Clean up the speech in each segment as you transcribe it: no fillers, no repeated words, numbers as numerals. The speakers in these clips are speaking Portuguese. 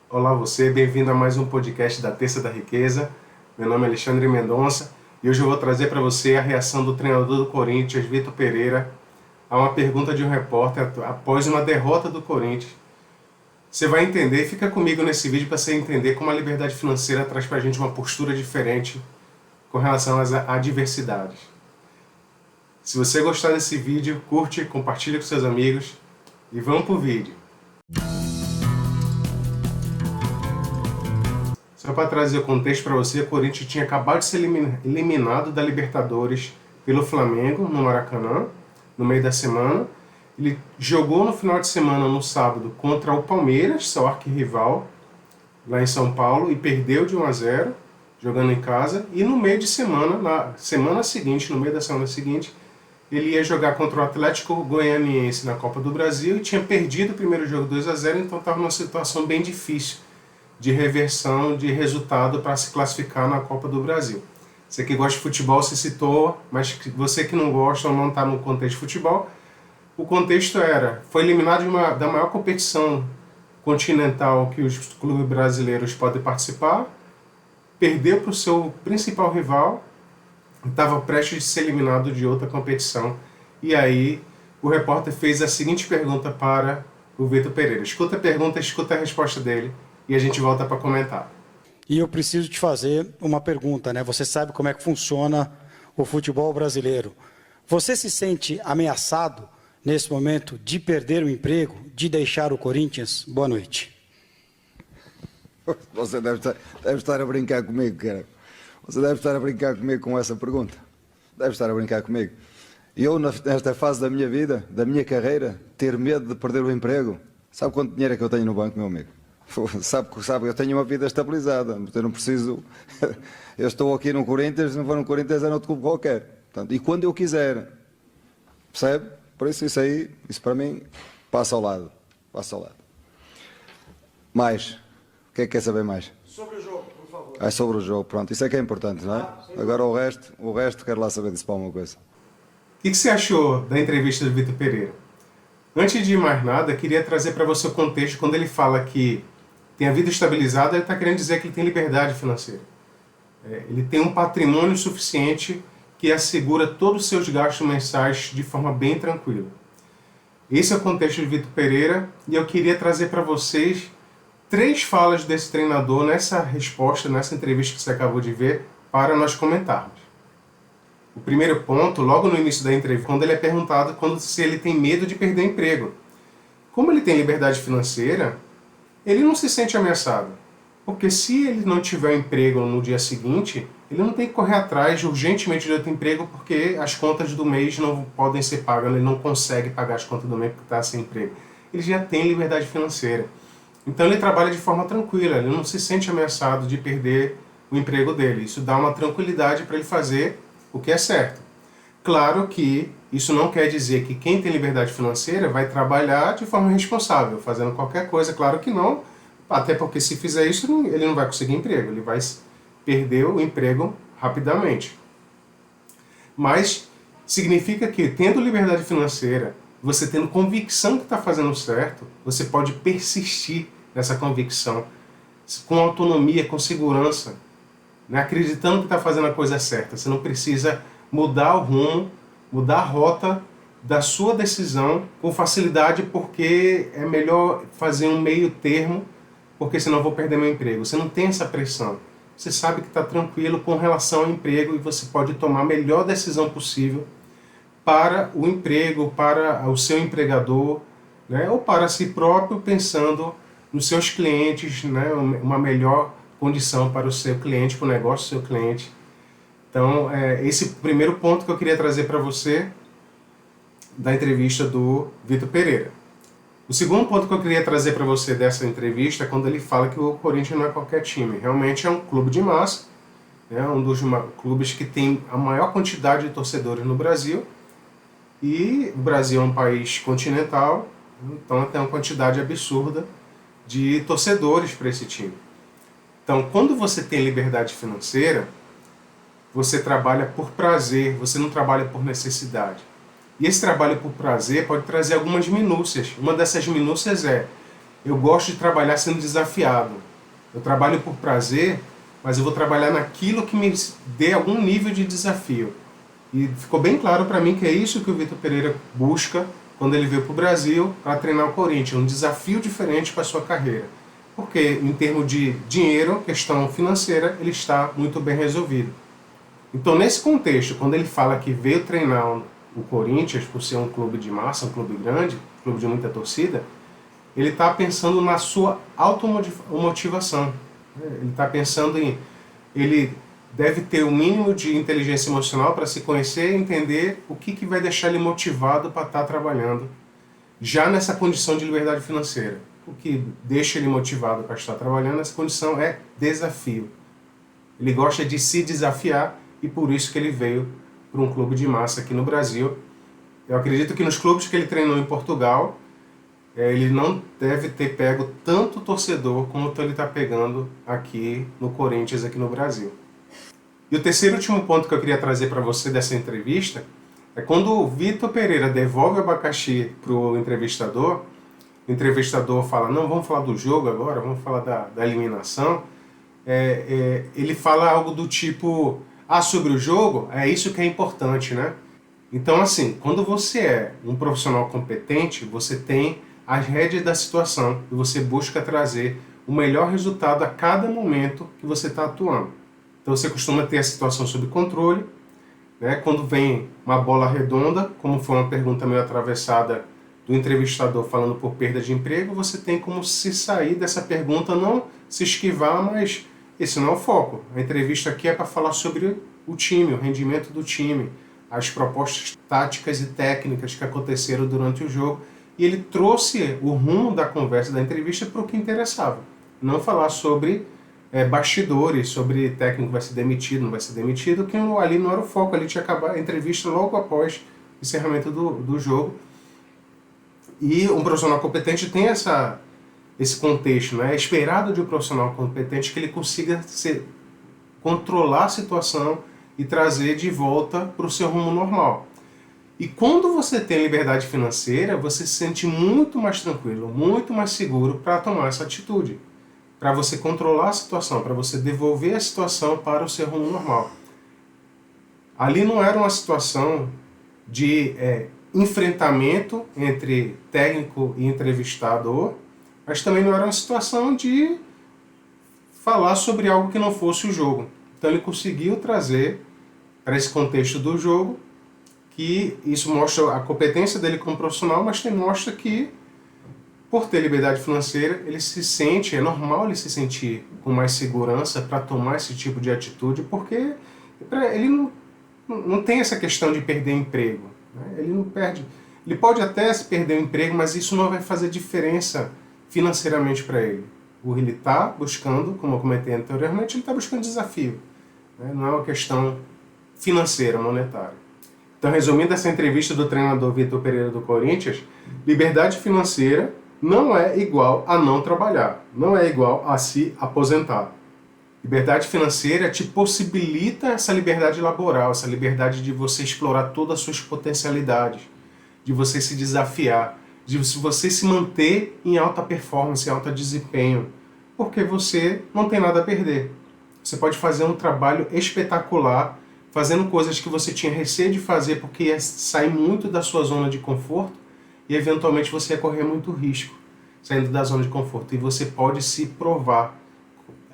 Olá você, bem-vindo a mais um podcast da Terça da Riqueza. Meu nome é Alexandre Mendonça e hoje eu vou trazer para você a reação do treinador do Corinthians, Vitor Pereira, a uma pergunta de um repórter após uma derrota do Corinthians. Você vai entender, fica comigo nesse vídeo para você entender como a liberdade financeira traz para a gente uma postura diferente com relação às adversidades. Se você gostar desse vídeo, curte, compartilha com seus amigos e vamos pro vídeo. Só para trazer o contexto para você, o Corinthians tinha acabado de ser eliminado da Libertadores pelo Flamengo, no Maracanã, no meio da semana. Ele jogou no final de semana, no sábado, contra o Palmeiras, seu arquirrival, lá em São Paulo, e perdeu de 1-0, jogando em casa. E no meio de semana, na semana seguinte, no meio da semana seguinte, ele ia jogar contra o Atlético Goianiense na Copa do Brasil e tinha perdido o primeiro jogo 2-0, então estava numa situação bem difícil de reversão de resultado para se classificar na Copa do Brasil. Você que gosta de futebol se citou, mas você que não gosta ou não está no contexto de futebol, o contexto foi eliminado da maior competição continental que os clubes brasileiros podem participar, perdeu para o seu principal rival, estava prestes de ser eliminado de outra competição, e aí o repórter fez a seguinte pergunta para o Vitor Pereira. Escuta a pergunta, escuta a resposta dele, e a gente volta para comentar. E eu preciso te fazer uma pergunta, né? Você sabe como é que funciona o futebol brasileiro. Você se sente ameaçado nesse momento de perder o emprego, de deixar o Corinthians? Boa noite. Você deve estar a brincar comigo, cara. Você deve estar a brincar comigo com essa pergunta. Deve estar a brincar comigo. Eu, nesta fase da minha vida, da minha carreira, ter medo de perder o emprego. Sabe quanto dinheiro é que eu tenho no banco, meu amigo? Sabe, eu tenho uma vida estabilizada, eu não preciso, eu estou aqui no Corinthians, não vou no Corinthians, é no outro clube qualquer, portanto, e quando eu quiser, percebe? Por isso isso para mim, passa ao lado. Mais, o que é que quer saber mais? Sobre o jogo, por favor. É sobre o jogo, pronto, isso é que é importante, não é? Agora o resto quero lá saber disso para alguma coisa. O que você achou da entrevista do Vitor Pereira? Antes de mais nada, queria trazer para você o contexto quando ele fala que tem a vida estabilizada, ele está querendo dizer que ele tem liberdade financeira. Ele tem um patrimônio suficiente que assegura todos os seus gastos mensais de forma bem tranquila. Esse é o contexto de Vitor Pereira e eu queria trazer para vocês 3 falas desse treinador nessa resposta, nessa entrevista que você acabou de ver, para nós comentarmos. O primeiro ponto, logo no início da entrevista, quando ele é perguntado se ele tem medo de perder o emprego. Como ele tem liberdade financeira, ele não se sente ameaçado. Porque se ele não tiver emprego no dia seguinte, ele não tem que correr atrás urgentemente de outro emprego porque as contas do mês não podem ser pagas, ele não consegue pagar as contas do mês porque está sem emprego. Ele já tem liberdade financeira. Então ele trabalha de forma tranquila, ele não se sente ameaçado de perder o emprego dele. Isso dá uma tranquilidade para ele fazer o que é certo. Claro que isso não quer dizer que quem tem liberdade financeira vai trabalhar de forma responsável, fazendo qualquer coisa, claro que não, até porque se fizer isso ele não vai conseguir emprego, ele vai perder o emprego rapidamente. Mas significa que tendo liberdade financeira, você tendo convicção que está fazendo certo, você pode persistir nessa convicção com autonomia, com segurança, né? Acreditando que está fazendo a coisa certa. Você não precisa mudar o rumo, mudar a rota da sua decisão com facilidade porque é melhor fazer um meio termo porque senão eu vou perder meu emprego. Você não tem essa pressão. Você sabe que está tranquilo com relação ao emprego e você pode tomar a melhor decisão possível para o emprego, para o seu empregador, né? Ou para si próprio, pensando nos seus clientes, né? Uma melhor condição para o seu cliente, para o negócio do seu cliente. Então, esse primeiro ponto que eu queria trazer para você da entrevista do Vitor Pereira. O segundo ponto que eu queria trazer para você dessa entrevista é quando ele fala que o Corinthians não é qualquer time. Realmente é um clube de massa, né? Um dos clubes que tem a maior quantidade de torcedores no Brasil. E o Brasil é um país continental, então tem uma quantidade absurda de torcedores para esse time. Então, quando você tem liberdade financeira, você trabalha por prazer, você não trabalha por necessidade. E esse trabalho por prazer pode trazer algumas minúcias. Uma dessas minúcias é eu gosto de trabalhar sendo desafiado. Eu trabalho por prazer, mas eu vou trabalhar naquilo que me dê algum nível de desafio. E ficou bem claro para mim que é isso que o Vitor Pereira busca quando ele veio para o Brasil para treinar o Corinthians, um desafio diferente para a sua carreira. Porque, em termos de dinheiro, questão financeira, ele está muito bem resolvido. Então, nesse contexto, quando ele fala que veio treinar o Corinthians por ser um clube de massa, um clube grande, um clube de muita torcida, ele está pensando na sua automotivação. Ele está pensando em... Ele deve ter o mínimo de inteligência emocional para se conhecer e entender o que vai deixar ele motivado para estar trabalhando, já nessa condição de liberdade financeira. O que deixa ele motivado para estar trabalhando nessa condição é desafio. Ele gosta de se desafiar e por isso que ele veio para um clube de massa aqui no Brasil. Eu acredito que nos clubes que ele treinou em Portugal, ele não deve ter pego tanto torcedor como ele está pegando aqui no Corinthians, aqui no Brasil. E o terceiro e último ponto que eu queria trazer para você dessa entrevista é quando o Vitor Pereira devolve o abacaxi para o entrevistador fala, não, vamos falar do jogo agora, vamos falar da eliminação. Ele fala algo do tipo, sobre o jogo, é isso que é importante, né? Então, assim, quando você é um profissional competente, você tem as rédeas da situação e você busca trazer o melhor resultado a cada momento que você está atuando. Então você costuma ter a situação sob controle, né? Quando vem uma bola redonda, como foi uma pergunta meio atravessada do entrevistador falando por perda de emprego, você tem como se sair dessa pergunta, não se esquivar, mas esse não é o foco. A entrevista aqui é para falar sobre o time, o rendimento do time, as propostas táticas e técnicas que aconteceram durante o jogo, e ele trouxe o rumo da conversa, da entrevista, para o que interessava. Não falar sobre bastidores, sobre técnico vai ser demitido, não vai ser demitido, que ali não era o foco, ali tinha acabado a entrevista logo após o encerramento do jogo. E um profissional competente tem esse contexto, né? É esperado de um profissional competente que ele consiga controlar a situação e trazer de volta para o seu rumo normal. E quando você tem liberdade financeira, você se sente muito mais tranquilo, muito mais seguro para tomar essa atitude, para você controlar a situação, para você devolver a situação para o seu rumo normal. Ali não era uma situação de enfrentamento entre técnico e entrevistador, mas também não era uma situação de falar sobre algo que não fosse o jogo. Então ele conseguiu trazer para esse contexto do jogo, que isso mostra a competência dele como profissional, mas também mostra que, por ter liberdade financeira, ele se sente, é normal ele se sentir com mais segurança para tomar esse tipo de atitude, porque ele não tem essa questão de perder emprego. Né? Ele não perde. Ele pode até perder o emprego, mas isso não vai fazer diferença financeiramente para ele. Ele está buscando, como eu comentei anteriormente, ele está buscando desafio. Né? Não é uma questão financeira, monetária. Então, resumindo essa entrevista do treinador Vitor Pereira do Corinthians, liberdade financeira não é igual a não trabalhar, não é igual a se aposentar. Liberdade financeira te possibilita essa liberdade laboral, essa liberdade de você explorar todas as suas potencialidades, de você se desafiar, de você se manter em alta performance, em alto desempenho, porque você não tem nada a perder. Você pode fazer um trabalho espetacular, fazendo coisas que você tinha receio de fazer porque ia sair muito da sua zona de conforto e eventualmente você ia correr muito risco saindo da zona de conforto. E você pode se provar.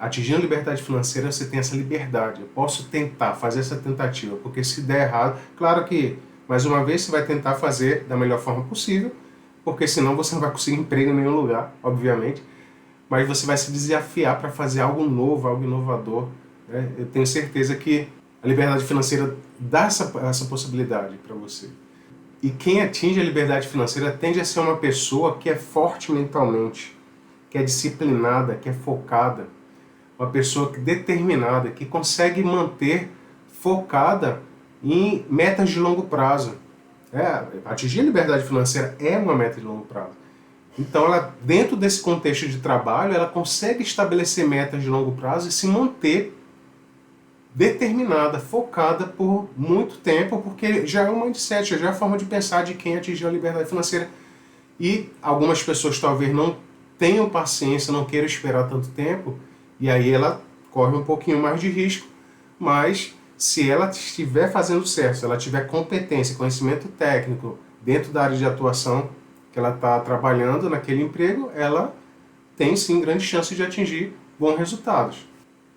Atingindo a liberdade financeira, você tem essa liberdade. Eu posso tentar fazer essa tentativa, porque se der errado, claro que, mais uma vez, você vai tentar fazer da melhor forma possível, porque senão você não vai conseguir emprego em nenhum lugar, obviamente, mas você vai se desafiar para fazer algo novo, algo inovador. Né? Eu tenho certeza que a liberdade financeira dá essa possibilidade para você. E quem atinge a liberdade financeira tende a ser uma pessoa que é forte mentalmente, que é disciplinada, que é focada, uma pessoa determinada, que consegue manter focada em metas de longo prazo. Atingir a liberdade financeira é uma meta de longo prazo. Então, ela, dentro desse contexto de trabalho, ela consegue estabelecer metas de longo prazo e se manter determinada, focada por muito tempo, porque já é um mindset, já é a forma de pensar de quem atingiu a liberdade financeira. E algumas pessoas talvez não tenham paciência, não queiram esperar tanto tempo, e aí ela corre um pouquinho mais de risco, mas se ela estiver fazendo certo, se ela tiver competência, conhecimento técnico dentro da área de atuação que ela está trabalhando naquele emprego, ela tem sim grande chance de atingir bons resultados.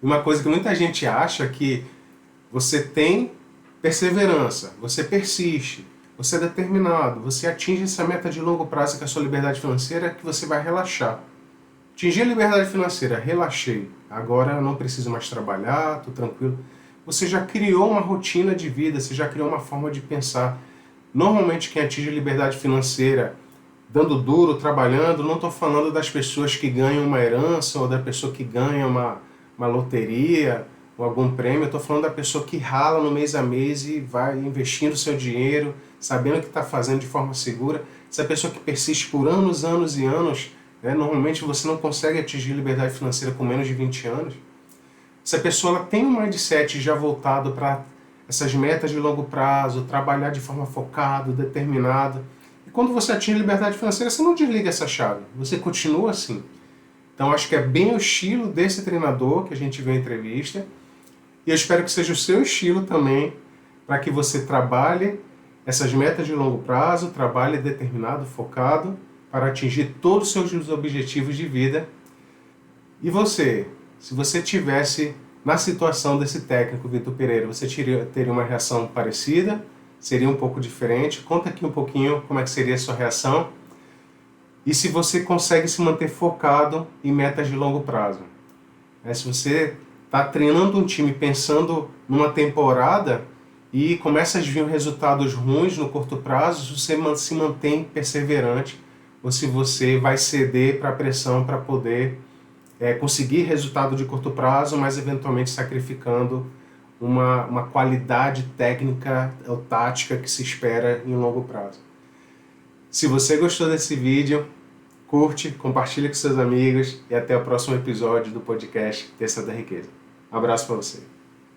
Uma coisa que muita gente acha é que você tem perseverança, você persiste, você é determinado, você atinge essa meta de longo prazo que é a sua liberdade financeira, que você vai relaxar. Atingir a liberdade financeira, relaxei, agora eu não preciso mais trabalhar, estou tranquilo. Você já criou uma rotina de vida, você já criou uma forma de pensar. Normalmente quem atinge a liberdade financeira dando duro, trabalhando, não estou falando das pessoas que ganham uma herança ou da pessoa que ganha uma loteria ou algum prêmio, eu estou falando da pessoa que rala no mês a mês e vai investindo seu dinheiro, sabendo o que está fazendo de forma segura. Essa pessoa que persiste por anos, anos e anos, né? Normalmente você não consegue atingir liberdade financeira com menos de 20 anos. Essa pessoa ela tem um mindset já voltado para essas metas de longo prazo, trabalhar de forma focada, determinada. E quando você atinge liberdade financeira, você não desliga essa chave, você continua assim. Então acho que é bem o estilo desse treinador que a gente vê em entrevista, e eu espero que seja o seu estilo também, para que você trabalhe essas metas de longo prazo, trabalhe determinado, focado, para atingir todos os seus objetivos de vida. E você, se você tivesse na situação desse técnico, Vitor Pereira, você teria uma reação parecida? Seria um pouco diferente? Conta aqui um pouquinho como é que seria a sua reação. E se você consegue se manter focado em metas de longo prazo. Se você está treinando um time pensando numa temporada e começa a vir resultados ruins no curto prazo, você se mantém perseverante, ou se você vai ceder para a pressão para poder conseguir resultado de curto prazo, mas eventualmente sacrificando uma qualidade técnica ou tática que se espera em longo prazo. Se você gostou desse vídeo, curte, compartilha com seus amigos e até o próximo episódio do podcast Terça da Riqueza. Um abraço para você.